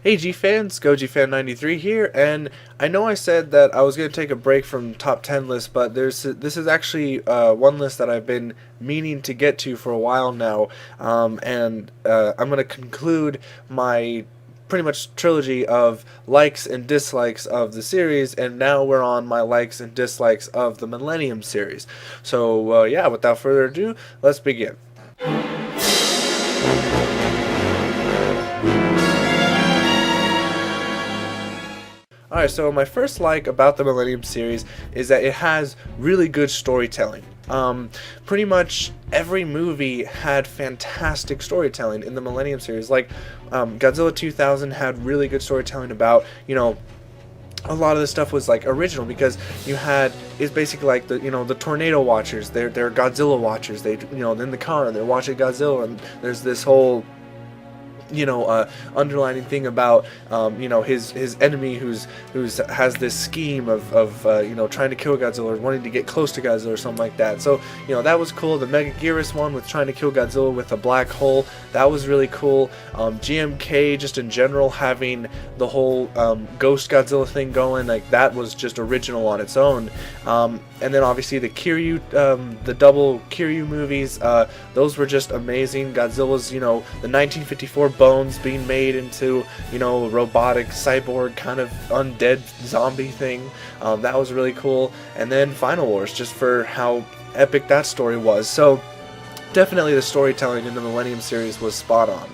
Hey G fans, GojiFan93 here, and I know I said that I was going to take a break from top 10 lists, but this is actually one list that I've been meaning to get to for a while now, and I'm going to conclude my pretty much trilogy of likes and dislikes of the series, and now we're on my likes and dislikes of the Millennium series. So yeah, without further ado, let's begin. Alright, so my first like about the Millennium series is that it has really good storytelling. Pretty much every movie had fantastic storytelling in the Millennium series. Like, Godzilla 2000 had really good storytelling about, a lot of the stuff was like original because it's basically like the tornado watchers. They're Godzilla watchers. In the car and they're watching Godzilla, and there's this whole underlining thing about his enemy who's has this scheme of trying to kill Godzilla or wanting to get close to Godzilla or something like that. So that was cool. The Megaguirus one with trying to kill Godzilla with a black hole, that was really cool. GMK just in general having the whole Ghost Godzilla thing going, like that was just original on its own. And then obviously the Kiryu, the double Kiryu movies, those were just amazing. Godzilla's the 1954 bones being made into a robotic cyborg kind of undead zombie thing, that was really cool. And then Final Wars, just for how epic that story was. So definitely the storytelling in the Millennium series was spot on.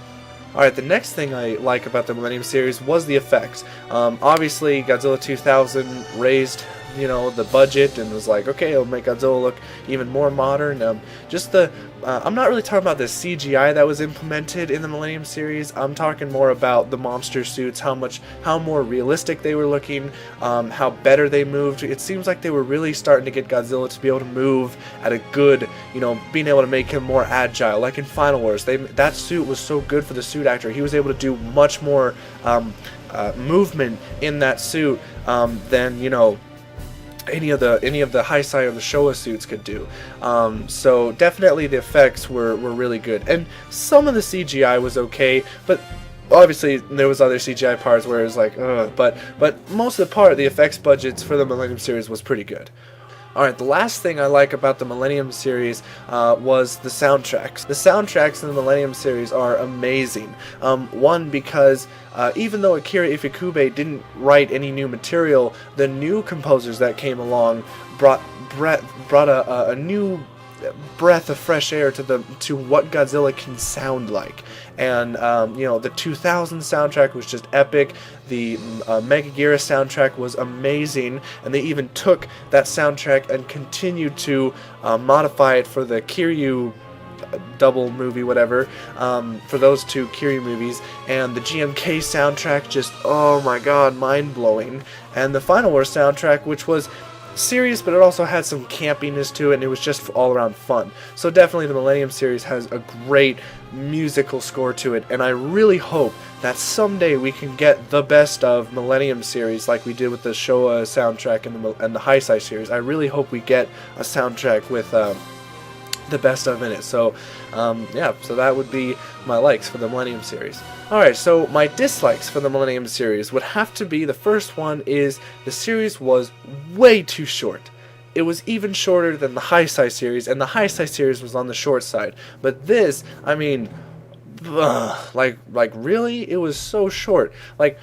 Alright, the next thing I like about the Millennium series was the effects. Obviously Godzilla 2000 raised the budget and was like, okay, it'll make Godzilla look even more modern. I'm not really talking about the CGI that was implemented in the Millennium series. I'm talking more about the monster suits, how more realistic they were looking, how better they moved. It seems like they were really starting to get Godzilla to be able to move at a good, being able to make him more agile. Like in Final Wars, that suit was so good for the suit actor. He was able to do much more movement in that suit than any of the Heisei or the Showa suits could do. So definitely the effects were really good, and some of the CGI was okay, but obviously there was other CGI parts where it was like, but most of the effects budgets for the Millennium series was pretty good. Alright, the last thing I like about the Millennium series was the soundtracks. The soundtracks in the Millennium series are amazing. One, because even though Akira Ifukube didn't write any new material, the new composers that came along brought a new breath of fresh air to what Godzilla can sound like. And the 2000 soundtrack was just epic. The Megaguirus soundtrack was amazing, and they even took that soundtrack and continued to modify it for the Kiryu double movie, whatever, for those two Kiryu movies. And the GMK soundtrack, just, oh my god, mind-blowing. And the Final Wars soundtrack, which was serious, but it also had some campiness to it, and it was just all around fun. So definitely the Millennium series has a great musical score to it, and I really hope that someday we can get the best of Millennium series like we did with the Showa soundtrack and the Heisei series. I really hope we get a soundtrack with the best of in it. So yeah, so that would be my likes for the Millennium series. Alright, so my dislikes for the Millennium series would have to be, the first one is the series was way too short. It was even shorter than the Heisei series, and the Heisei series was on the short side. But this, I mean, like really? It was so short. Like,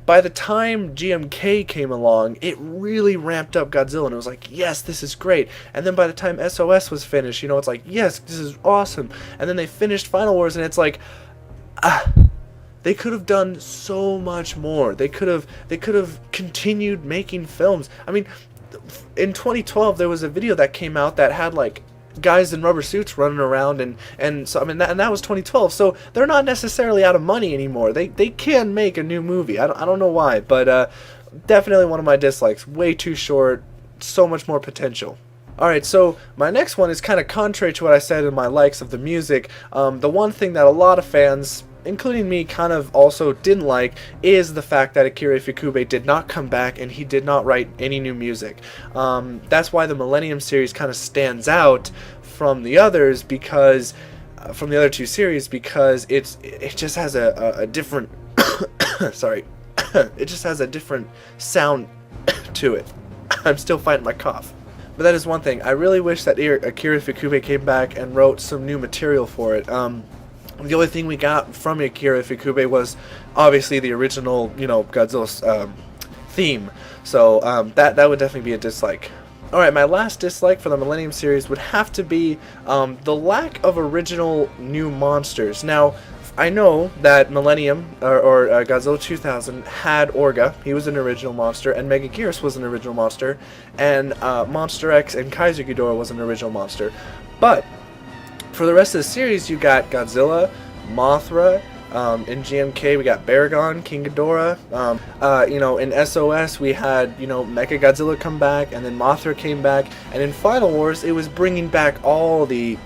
by the time GMK came along, it really ramped up Godzilla, and it was like, yes, this is great. And then by the time SOS was finished, it's like, yes, this is awesome. And then they finished Final Wars, and it's like, they could have done so much more. They could have continued making films. I mean, in 2012 there was a video that came out that had like guys in rubber suits running around, and so I mean that was 2012. So they're not necessarily out of money anymore. They can make a new movie. I don't know why, but definitely one of my dislikes. Way too short. So much more potential. Alright, so my next one is kind of contrary to what I said in my likes of the music. The one thing that a lot of fans, including me, kind of also didn't like is the fact that Akira Ifukube did not come back and he did not write any new music. That's why the Millennium series kind of stands out from the others, because from the other two series, because it just has a different sorry, it just has a different sound to it. I'm still fighting my cough. But that is one thing. I really wish that Akira Ifukube came back and wrote some new material for it. The only thing we got from Akira Ifukube was obviously the original, Godzilla's theme. So that would definitely be a dislike. Alright, my last dislike for the Millennium series would have to be the lack of original new monsters. Now, I know that Millennium, or Godzilla 2000, had Orga. He was an original monster, and Megaguirus was an original monster, and Monster X and Kaiser Ghidorah was an original monster. But for the rest of the series, you got Godzilla, Mothra. In GMK, we got Baragon, King Ghidorah. In SOS, we had, Mechagodzilla come back, and then Mothra came back. And in Final Wars, it was bringing back all the,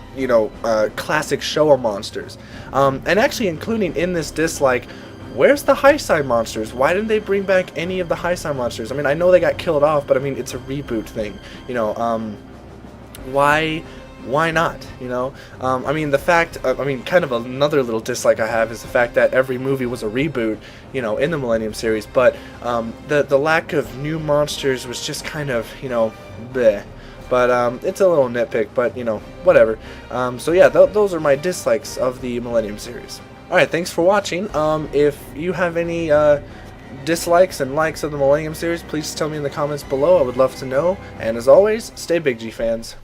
classic Showa monsters. And actually including in this dislike, where's the Heisei monsters? Why didn't they bring back any of the Heisei monsters? I mean, I know they got killed off, but I mean, it's a reboot thing. Why not? Kind of another little dislike I have is the fact that every movie was a reboot, in the Millennium series, but the lack of new monsters was just kind of, bleh. But it's a little nitpick, but, whatever. So yeah, those are my dislikes of the Millennium series. Alright, thanks for watching. If you have any dislikes and likes of the Millennium series, please tell me in the comments below. I would love to know. And as always, stay big, G fans.